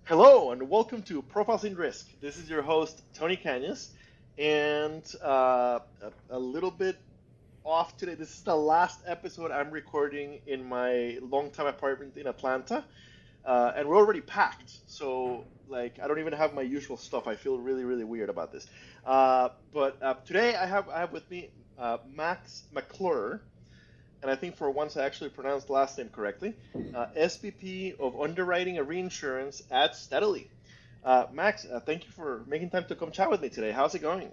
Hello and welcome to Profiles in Risk. This is your host, Tony Cañas, and a little bit off today. This is the last episode I'm recording in my longtime apartment in Atlanta, and we're already packed. So, I don't even have my usual stuff. I feel really, really weird about this. But today I have with me Max McClure, and I think for once I actually pronounced the last name correctly, SVP of Underwriting and Reinsurance at Steadily. Max, thank you for making time to come chat with me today. How's it going?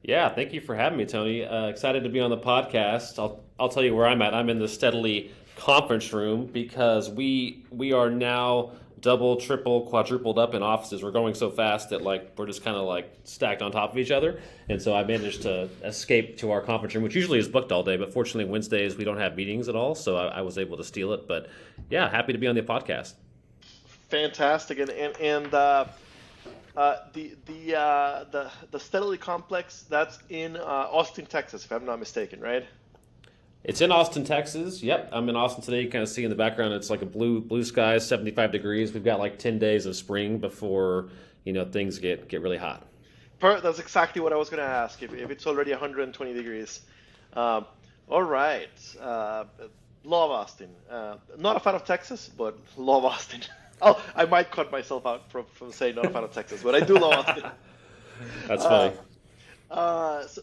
Yeah, thank you for having me, Tony. Excited to be on the podcast. I'll tell you where I'm at. I'm in the Steadily conference room because we are now double, triple, quadrupled up in offices. We're going so fast that we're just kind of stacked on top of each other. And so I managed to escape to our conference room, which usually is booked all day, but fortunately Wednesdays we don't have meetings at all, so I was able to steal it. But yeah, happy to be on the podcast. Fantastic, and the Steadily complex, that's in Austin, Texas, if I'm not mistaken, right? It's in Austin, Texas. Yep, I'm in Austin today. You kind of see in the background, it's like a blue sky, 75 degrees. We've got 10 days of spring before things get really hot. That's exactly what I was going to ask. If it's already 120 degrees, all right. Love Austin. Not a fan of Texas, but love Austin. Oh, I might cut myself out from saying not a fan of Texas, but I do love Austin. That's funny.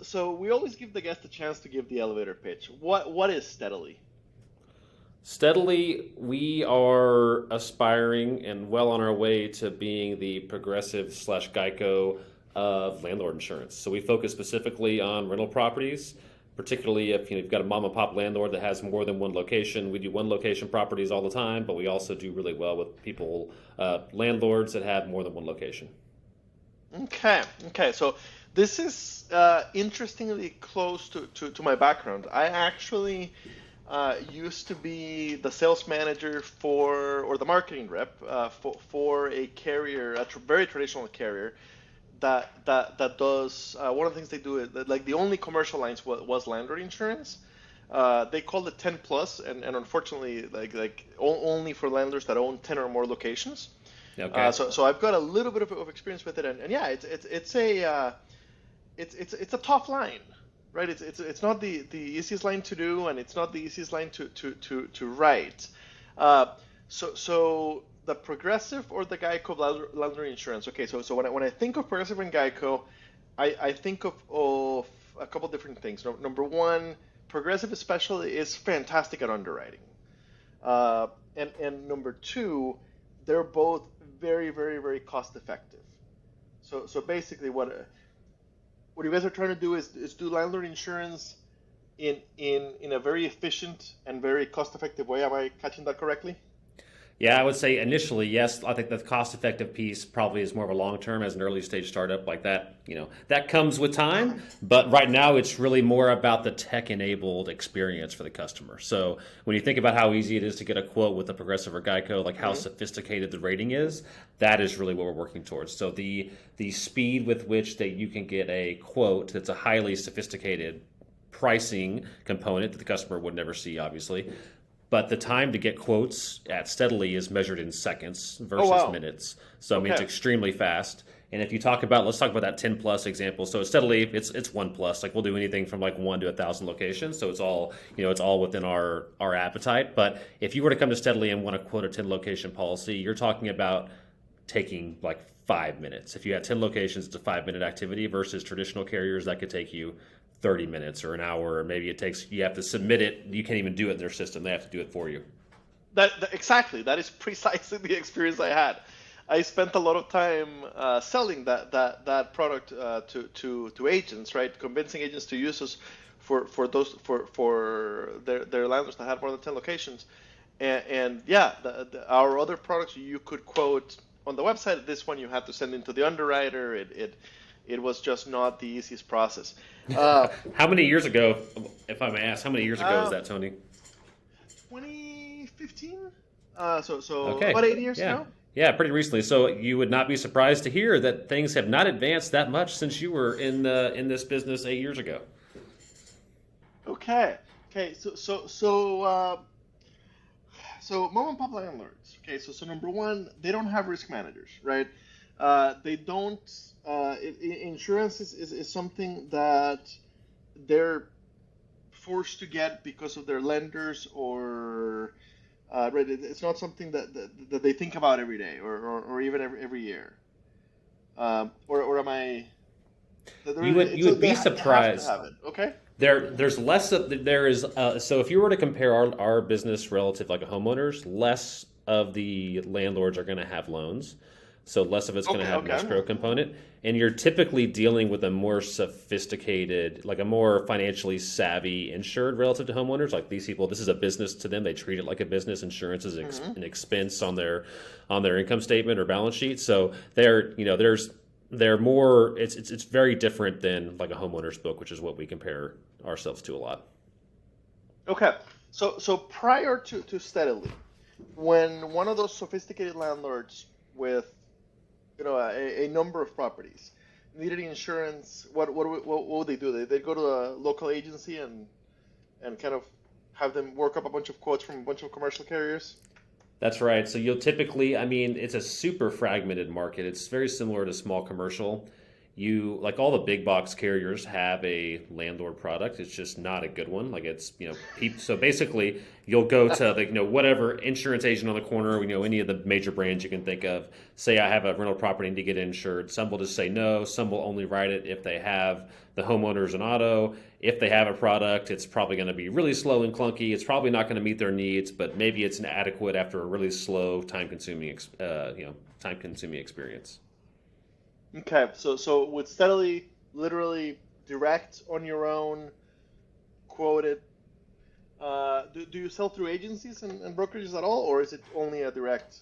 So we always give the guest a chance to give the elevator pitch. What is Steadily? Steadily, we are aspiring and well on our way to being the Progressive/Geico of landlord insurance. So we focus specifically on rental properties, particularly if you've got a mom and pop landlord that has more than one location. We do one location properties all the time, but we also do really well with people, landlords that have more than one location. Okay. So this is interestingly close to my background. I actually used to be the sales manager or the marketing rep for a carrier, very traditional carrier that does one of the things they do is the only commercial lines was landlord insurance. They called it 10 plus, and unfortunately only for landlords that own 10 or more locations. Okay. So I've got a little bit of experience with it, and yeah, it's a tough line, right? It's not the easiest line to do, and it's not the easiest line to write. So the Progressive or the Geico landlord insurance. Okay, so when I think of Progressive and Geico, I think of a couple different things. Number one, Progressive especially is fantastic at underwriting, and number two, they're both very, very, very cost effective. So basically, what you guys are trying to do is do landlord insurance in a very efficient and very cost effective way. Am I catching that correctly? Yeah, I would say initially, yes. I think the cost-effective piece probably is more of a long-term as an early-stage startup like that. That comes with time. But right now, it's really more about the tech-enabled experience for the customer. So when you think about how easy it is to get a quote with a Progressive or Geico, how sophisticated the rating is, that is really what we're working towards. So the speed with which that you can get a quote that's a highly sophisticated pricing component that the customer would never see, obviously. But the time to get quotes at Steadily is measured in seconds versus minutes. So I mean, it's extremely fast. And if you let's talk about that 10 plus example. So at Steadily, it's 1 plus. We'll do anything from 1 to 1,000 locations. So it's all within our appetite. But if you were to come to Steadily and want to quote a 10 location policy, you're talking about taking 5 minutes. If you had 10 locations, it's a 5-minute activity versus traditional carriers that could take you 30 minutes or an hour, or maybe you have to submit it. You can't even do it in their system. They have to do it for you. Exactly. That is precisely the experience I had. I spent a lot of time selling that product to agents, right? Convincing agents to use us for their landlords that had more than 10 locations. And yeah, our other products you could quote on the website. This one you had to send into the underwriter. It was just not the easiest process. How many years ago, if I may ask, was that, Tony? 2015. Okay. About 8 years now. Yeah, pretty recently. So you would not be surprised to hear that things have not advanced that much since you were in this business 8 years ago. Okay. so mom and pop landlords. Okay, so number one, they don't have risk managers, right? They don't. Insurance is something that they're forced to get because of their lenders, or right, it's not something that they think about every day, or even every year. Or am I? You would be They have to surprised. have it. Okay. There's less of there is so if you were to compare our business relative like a homeowner's, less of the landlords are going to have loans, so less of it's going to Okay. have an Okay. escrow component, and you're typically dealing with a more sophisticated, like a more financially savvy insured relative to homeowners. Like these people, this is a business to them; they treat it like a business. Insurance is an expense on their income statement or balance sheet, so they're more it's very different than like a homeowner's book, which is what we compare ourselves to a lot. Okay. So prior to Steadily, when one of those sophisticated landlords with a number of properties needed insurance, what would they do? They'd go to a local agency and kind of have them work up a bunch of quotes from a bunch of commercial carriers. That's right. So you'll typically, I mean, it's a super fragmented market. It's very similar to small commercial. You like all the big box carriers have a landlord product. It's just not a good one. Like it's so basically you'll go to whatever insurance agent on the corner. Any of the major brands you can think of. Say I have a rental property and to get insured. Some will just say no. Some will only write it if they have the homeowners and auto. If they have a product, it's probably going to be really slow and clunky. It's probably not going to meet their needs, but maybe it's inadequate after a really slow, time-consuming experience. Okay. So with Steadily, literally direct on your own, quoted. Do you sell through agencies and brokerages at all, or is it only a direct?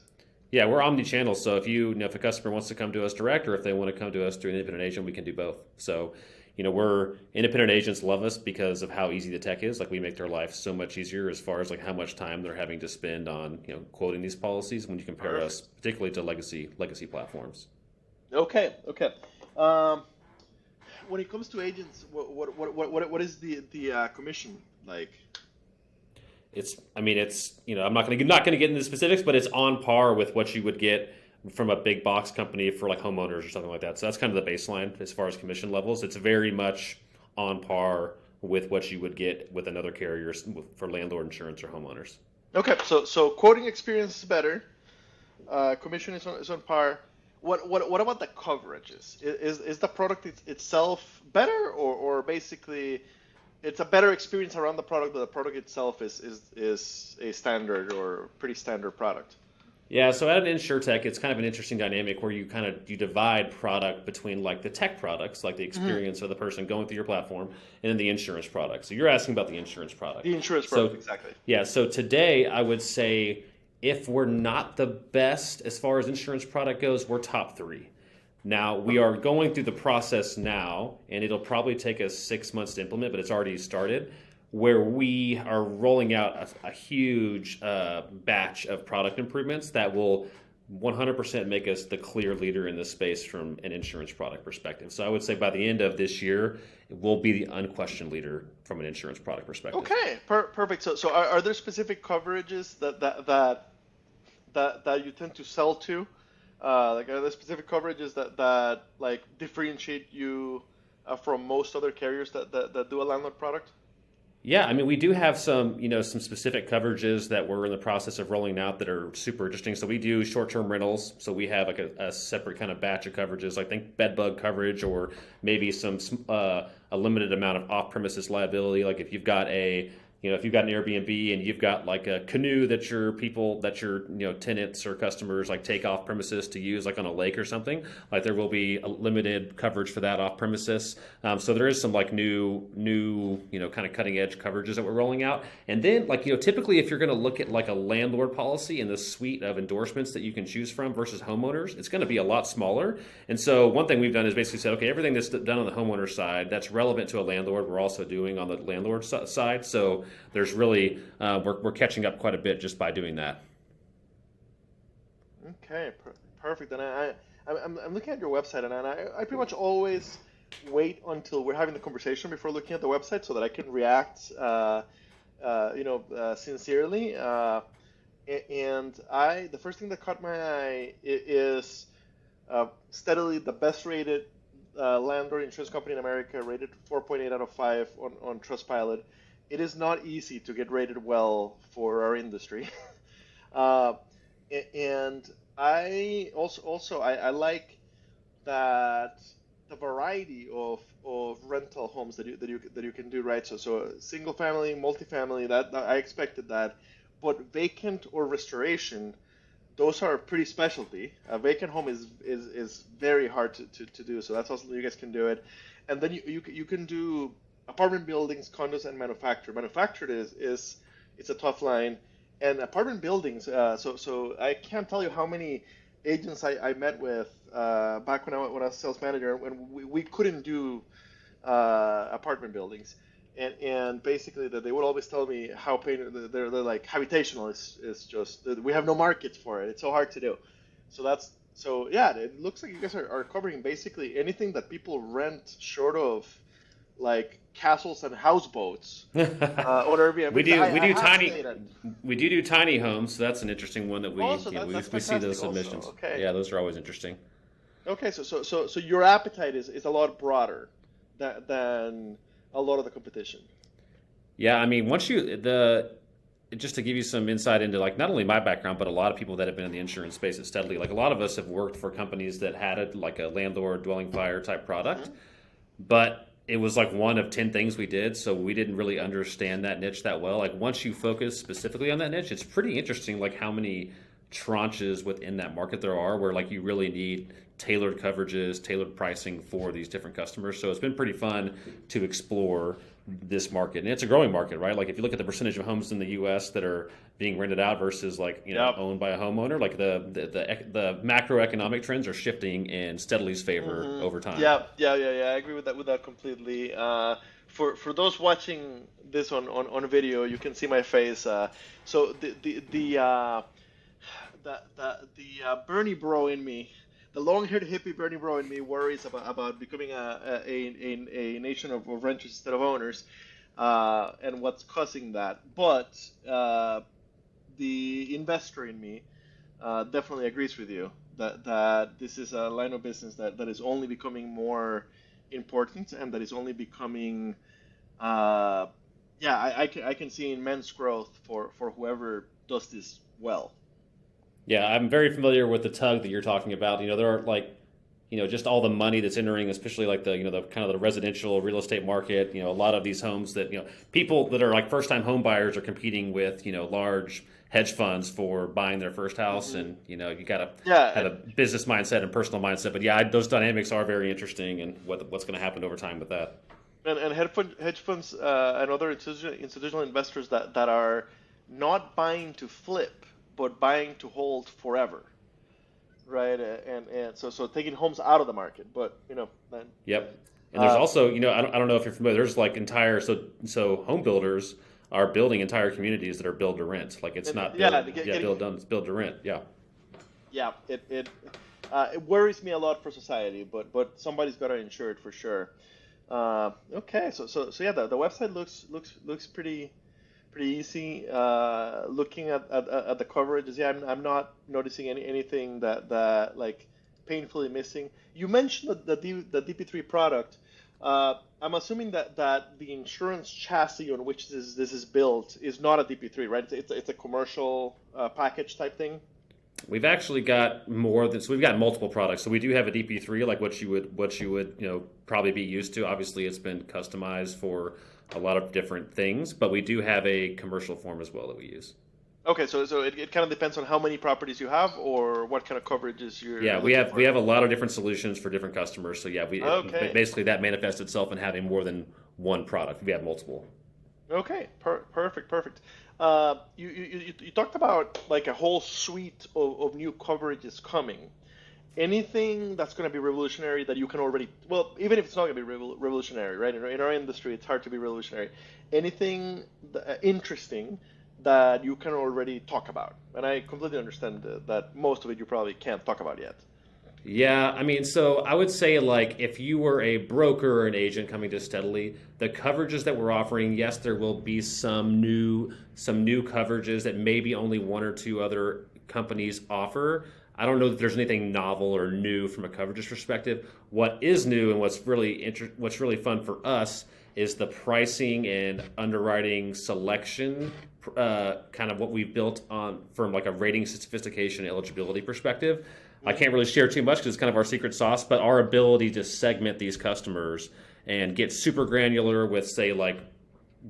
Yeah, we're omni-channel. So if a customer wants to come to us direct, or if they want to come to us through an independent agent, we can do both. So, we're independent agents love us because of how easy the tech is. Like we make their life so much easier as far as like how much time they're having to spend on quoting these policies when you compare us particularly to legacy platforms. Okay. Okay. Um, when it comes to agents, what is the commission like? I'm not going to get into the specifics, but it's on par with what you would get from a big box company for like homeowners or something like that. So that's kind of the baseline as far as commission levels. It's very much on par with what you would get with another carrier for landlord insurance or homeowners. Okay, so quoting experience is better. Commission is on par. What about the coverages? Is the product itself better, or basically it's a better experience around the product, but the product itself is a standard or pretty standard product? Yeah, so at an InsurTech, it's kind of an interesting dynamic where you divide product between like the tech products, like the experience of the person going through your platform, and then the insurance product. So you're asking about the insurance product. The insurance product, exactly. Yeah, so today I would say if we're not the best as far as insurance product goes, we're top 3. Now, we are going through the process now, and it'll probably take us 6 months to implement, but it's already started, where we are rolling out a huge batch of product improvements that will 100% make us the clear leader in this space from an insurance product perspective. So I would say by the end of this year, we'll be the unquestioned leader from an insurance product perspective. Okay, perfect. So are there specific coverages that you tend to sell to? Like are there specific coverages that like differentiate you from most other carriers that do a landlord product? Yeah, I mean, we do have some specific coverages that we're in the process of rolling out that are super interesting. So we do short-term rentals. So we have like a separate kind of batch of coverages, I think bed bug coverage, or maybe some a limited amount of off-premises liability. Like if you've got if you've got an Airbnb and you've got like a canoe that your tenants or customers like take off premises to use like on a lake or something, like there will be a limited coverage for that off premises. So there is some like new kind of cutting edge coverages that we're rolling out. And then typically if you're going to look at like a landlord policy and the suite of endorsements that you can choose from versus homeowners, it's going to be a lot smaller. And so one thing we've done is basically said, okay, everything that's done on the homeowner side that's relevant to a landlord, we're also doing on the landlord side. So there's really we're catching up quite a bit just by doing that. Okay, perfect. And I'm looking at your website, and I pretty much always wait until we're having the conversation before looking at the website so that I can react, sincerely. And the first thing that caught my eye is Steadily, the best rated landlord insurance company in America, rated 4.8 out of 5 on Trustpilot. It is not easy to get rated well for our industry. uh, and I like that the variety of rental homes that you can do, right? So single family, multifamily, that I expected that, but vacant or restoration, those are pretty specialty. A vacant home is very hard to do, so that's also you guys can do it. And then you can do apartment buildings, condos, and manufactured. Manufactured is it's a tough line, and apartment buildings. So I can't tell you how many agents I met with back when I was sales manager when we couldn't do apartment buildings. And basically that they would always tell me how they're like habitational is just we have no market for it. It's so hard to do. So yeah, it looks like you guys are covering basically anything that people rent short of like castles and houseboats on Airbnb. We do tiny homes. So that's an interesting one that we see those submissions. Also. Okay. Yeah, those are always interesting. Okay, so your appetite is a lot broader than a lot of the competition. Yeah, I mean, just to give you some insight into like not only my background, but a lot of people that have been in the insurance space at Steadily. Like a lot of us have worked for companies that had like a landlord dwelling fire type product, mm-hmm. but it was like one of 10 things we did, so we didn't really understand that niche that well. Like once you focus specifically on that niche, it's pretty interesting like how many tranches within that market there are where like you really need tailored coverages, tailored pricing for these different customers. So it's been pretty fun to explore this market, and it's a growing market, right? Like if you look at the percentage of homes in the U.S. that are being rented out versus like owned by a homeowner, like the macroeconomic trends are shifting in Steadily's favor mm-hmm. over time. Yeah. I agree with that completely. For those watching this on video, you can see my face. So the Bernie bro in me. The long-haired hippie Bernie bro in me worries about becoming a nation of renters instead of owners, and what's causing that. But the investor in me definitely agrees with you that this is a line of business that is only becoming more important and that is only becoming, I can see immense growth for whoever does this well. Yeah, I'm very familiar with the tug that you're talking about. There are like, just all the money that's entering, especially like the kind of the residential real estate market. A lot of these homes that, people that are like first-time home buyers are competing with, large hedge funds for buying their first house. Mm-hmm. And, you got to have a business mindset and personal mindset. But yeah, those dynamics are very interesting and what's going to happen over time with that. And hedge funds and other institutional investors that are not buying to flip, but buying to hold forever, right? And so taking homes out of the market, but then. Yep. And there's also, I don't know if you're familiar. There's like entire so home builders are building entire communities that are build to rent. Like it's not build done, it's build to rent. Yeah. Yeah. It worries me a lot for society, but somebody's got to insure it for sure. Okay. So yeah, the website looks pretty easy. Looking at the coverages, yeah, I'm not noticing anything that like painfully missing. You mentioned the DP3 product. I'm assuming that the insurance chassis on which this is built is not a DP3, right? It's a commercial package type thing. We've actually got more than so. We've got multiple products. So we do have a DP3, like what you would probably be used to. Obviously, it's been customized for a lot of different things, but we do have a commercial form as well that we use. Okay, so it kind of depends on how many properties you have or what kind of coverages you're. Yeah, we have a lot of different solutions for different customers. So yeah, basically that manifests itself in having more than one product. We have multiple. Okay, perfect. You talked about like a whole suite of new coverages coming. Anything that's going to be revolutionary that you can already, well, even if it's not going to be revolutionary, right? In our industry, it's hard to be revolutionary. Anything interesting that you can already talk about? And I completely understand that most of it you probably can't talk about yet. Yeah, I mean, so I would say like if you were a broker or an agent coming to Steadily, the coverages that we're offering, yes, there will be some new coverages that maybe only one or two other companies offer. I don't know that there's anything novel or new from a coverages perspective. What is new and what's really fun for us is the pricing and underwriting selection, kind of what we've built on from like a rating sophistication and eligibility perspective. I can't really share too much because it's kind of our secret sauce, but our ability to segment these customers and get super granular with, say, like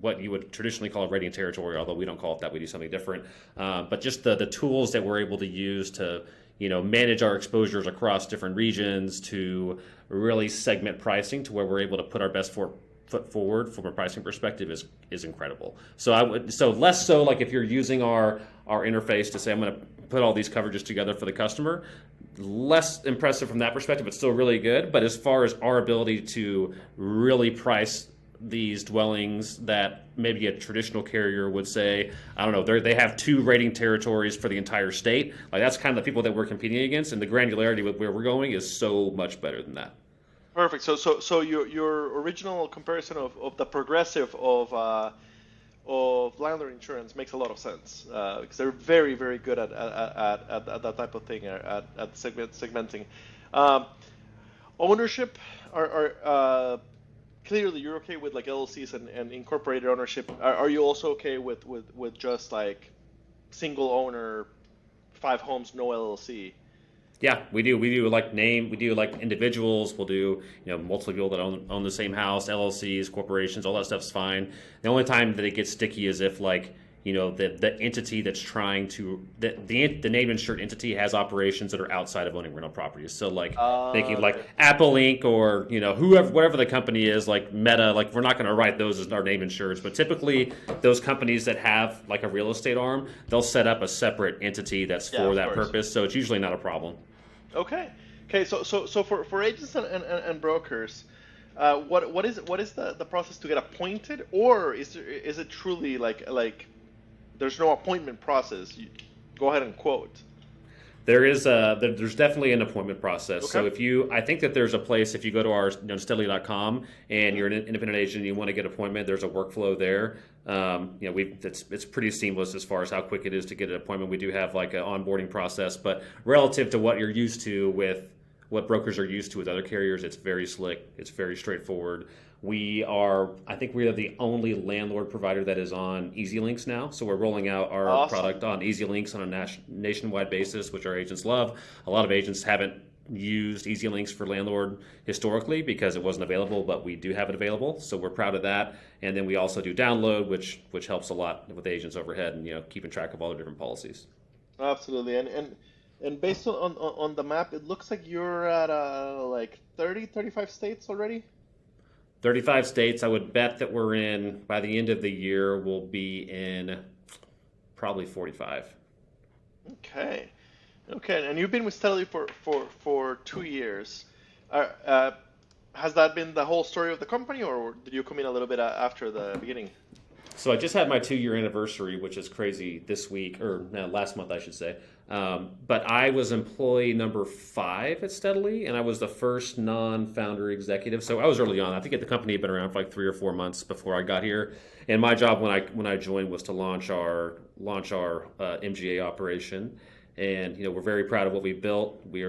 what you would traditionally call a rating territory, although we don't call it that, we do something different. But just the tools that we're able to use to manage our exposures across different regions, to really segment pricing to where we're able to put our best foot forward from a pricing perspective is incredible. So less so like if you're using our interface to say I'm going to put all these coverages together for the customer, less impressive from that perspective, but still really good. But as far as our ability to really price these dwellings that maybe a traditional carrier would say, I don't know, they have two rating territories for the entire state. Like that's kind of the people that we're competing against, and the granularity with where we're going is so much better than that. Perfect. So your original comparison of the progressive of landlord insurance makes a lot of sense because they're very, very good at that type of thing, at segmenting. Um, Ownership are clearly you're okay with like LLCs and incorporated ownership. Are you also okay with just like single owner, 5 homes, no LLC? Yeah, we do. We do like name. We do like individuals. We'll do multiple people that own the same house, LLCs, corporations. All that stuff's fine. The only time that it gets sticky is if like the entity that's trying to the named insured entity has operations that are outside of owning rental properties. So like thinking like Okay. Apple Inc. or whoever whatever the company is, like Meta. Like we're not going to write those as our named insureds, but typically those companies that have like a real estate arm, they'll set up a separate entity that's Yeah, for of that course. purpose. So it's usually not a problem. Okay. Okay. So for agents and brokers, what is the process to get appointed, or is it truly like there's no appointment process? Go ahead and quote. There's definitely an appointment process. Okay. So I think that there's a place if you go to our steadily.com and Hmm. you're an independent agent and you want to get an appointment, there's a workflow there. It's pretty seamless as far as how quick it is to get an appointment. We do have like an onboarding process, but relative to what you're used to with what brokers are used to with other carriers, it's very slick. It's very straightforward. I think we are the only landlord provider that is on EasyLinks now. So we're rolling out our Awesome. product on EasyLinks on a nationwide basis, which our agents love. A lot of agents haven't used EasyLinks for landlord historically because it wasn't available, but we do have it available. So we're proud of that. And then we also do download, which helps a lot with agents overhead and keeping track of all the different policies. Absolutely. And based on the map, it looks like you're at like 35 states already. 35 states. I would bet that we're in, by the end of the year, we'll be in probably 45. Okay. Okay. And you've been with Steadily for 2 years. Uh, uh, has that been the whole story of the company, or did you come in a little bit after the beginning? So I just had my 2-year anniversary, which is crazy this week, or no, last month, I should say. But I was employee number 5 at Steadily, and I was the first non-founder executive. So I was early on. I think the company had been around for like 3 or 4 months before I got here. And my job when I joined was to launch our MGA operation. And we're very proud of what we built. We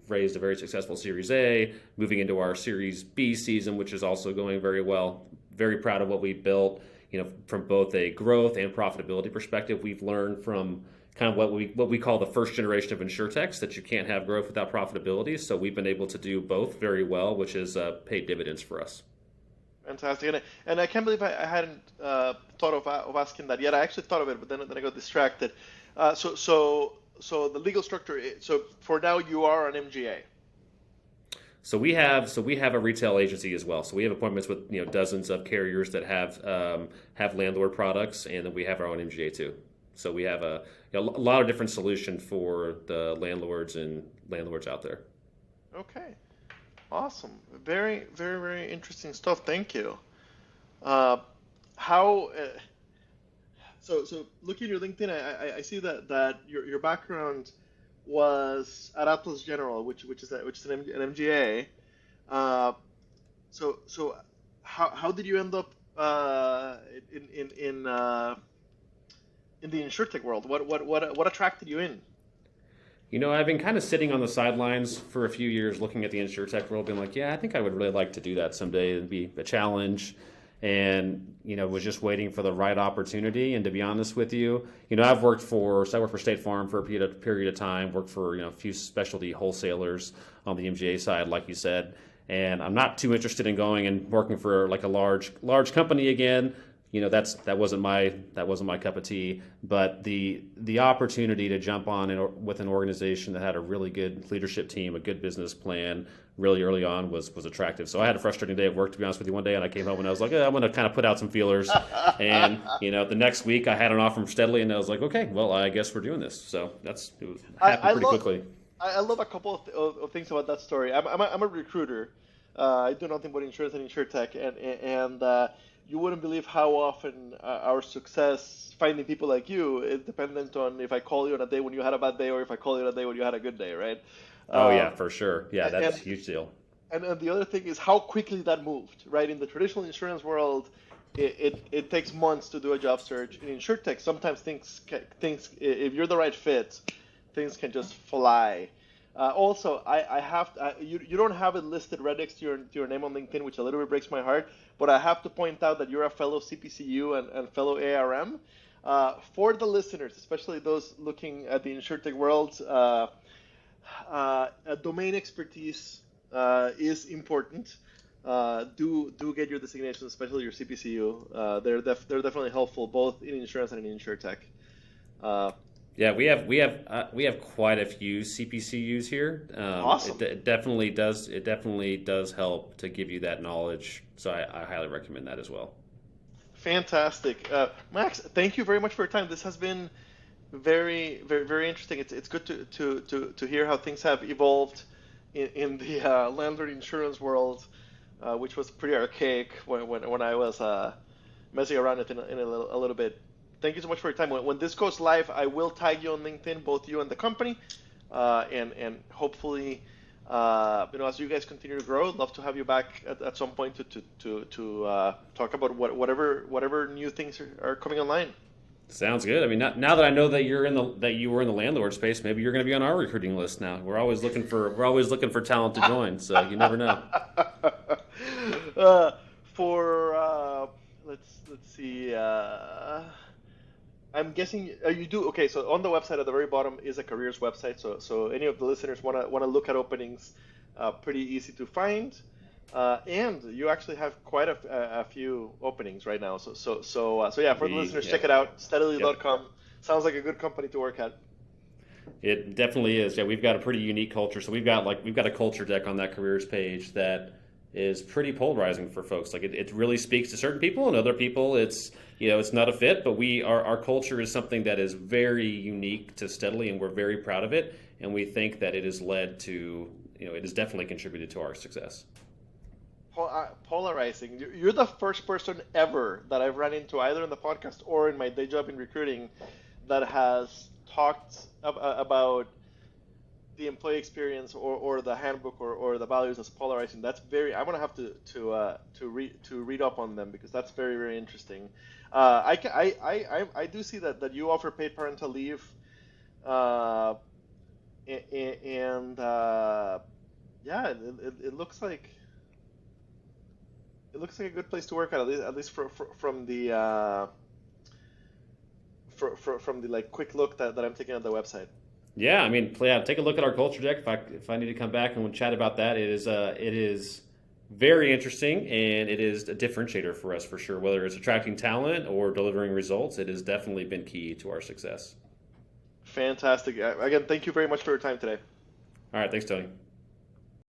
raised a very successful Series A, moving into our Series B season, which is also going very well. Very proud of what we built. From both a growth and profitability perspective, we've learned from kind of what we call the first generation of insurtechs that you can't have growth without profitability. So we've been able to do both very well, which has paid dividends for us. Fantastic. And I can't believe I hadn't thought of asking that yet. I actually thought of it, but then I got distracted. So the legal structure. So for now, you are an MGA. So we have a retail agency as well. So we have appointments with dozens of carriers that have landlord products, and then we have our own MGA too. So we have a lot of different solutions for the landlords and landlords out there. Okay. Awesome. Very, very, very interesting stuff. Thank you. Uh, how? So looking at your LinkedIn, I see that your background was at Atlas General, which is an MGA. Uh, so how did you end up in the insurtech world? What attracted you in? I've been kind of sitting on the sidelines for a few years looking at the insurtech world, being like, yeah, I think I would really like to do that someday. It'd be a challenge. And, was just waiting for the right opportunity. And to be honest with you, I worked for State Farm for a period of time, worked for, a few specialty wholesalers on the MGA side, like you said. And I'm not too interested in going and working for like a large company again. That wasn't my cup of tea. But the opportunity to jump on with an organization that had a really good leadership team, a good business plan, really early on was attractive. So I had a frustrating day at work, to be honest with you, one day, and I came home and I was like, I'm going to kind of put out some feelers. And the next week I had an offer from Steadily, and I was like, okay, well, I guess we're doing this. So it happened pretty quickly. I love a couple of things about that story. I'm a recruiter. I do nothing but insurance and insurtech, and you wouldn't believe how often our success finding people like you is dependent on if I call you on a day when you had a bad day or if I call you on a day when you had a good day, right? Oh, yeah, for sure. Yeah, that's a huge deal. And the other thing is how quickly that moved, right? In the traditional insurance world, it takes months to do a job search. In insurtech, sometimes things, if you're the right fit, things can just fly. Also, you don't have it listed right next to your name on LinkedIn, which a little bit breaks my heart, but I have to point out that you're a fellow CPCU and fellow ARM. For the listeners, especially those looking at the insurtech world, domain expertise is important. Do get your designations, especially your CPCU. They're definitely helpful both in insurance and in insurtech. Yeah, we have quite a few CPCUs here. Awesome. It definitely does help to give you that knowledge. So I highly recommend that as well. Fantastic, Max. Thank you very much for your time. This has been very, very, very interesting. It's good to hear how things have evolved in the landlord insurance world, which was pretty archaic when I was messing around it in a little bit. Thank you so much for your time. When this goes live, I will tag you on LinkedIn, both you and the company, and hopefully, as you guys continue to grow, I'd love to have you back at some point to talk about whatever new things are coming online. Sounds good. I mean, now that I know that you were in the landlord space, maybe you're going to be on our recruiting list now. We're always looking for talent to join, so you never know. Let's see. I'm guessing you do. Okay, so on the website at the very bottom is a careers website. So any of the listeners want to look at openings, pretty easy to find. And you actually have quite a few openings right now. So yeah, for the listeners, check it out. Steadily.com. Yep. Sounds like a good company to work at. It definitely is. Yeah, we've got a pretty unique culture. So we've got a culture deck on that careers page that is pretty polarizing for folks. Like it really speaks to certain people, and other people it's not a fit. But our culture is something that is very unique to Steadily, and we're very proud of it. And we think that it has led to it has definitely contributed to our success. Polarizing. You're the first person ever that I've run into, either in the podcast or in my day job in recruiting, that has talked about the employee experience or the handbook or the values as polarizing. That's very. I'm gonna have to read up on them, because that's very, very interesting. I do see that you offer paid parental leave, and yeah, it looks like. It looks like a good place to work at least from the like quick look that I'm taking at the website. Yeah, I mean, take a look at our culture deck. If I need to come back and we'll chat about that, it is very interesting, and it is a differentiator for us for sure. Whether it's attracting talent or delivering results, it has definitely been key to our success. Fantastic. Again, thank you very much for your time today. All right, thanks, Tony.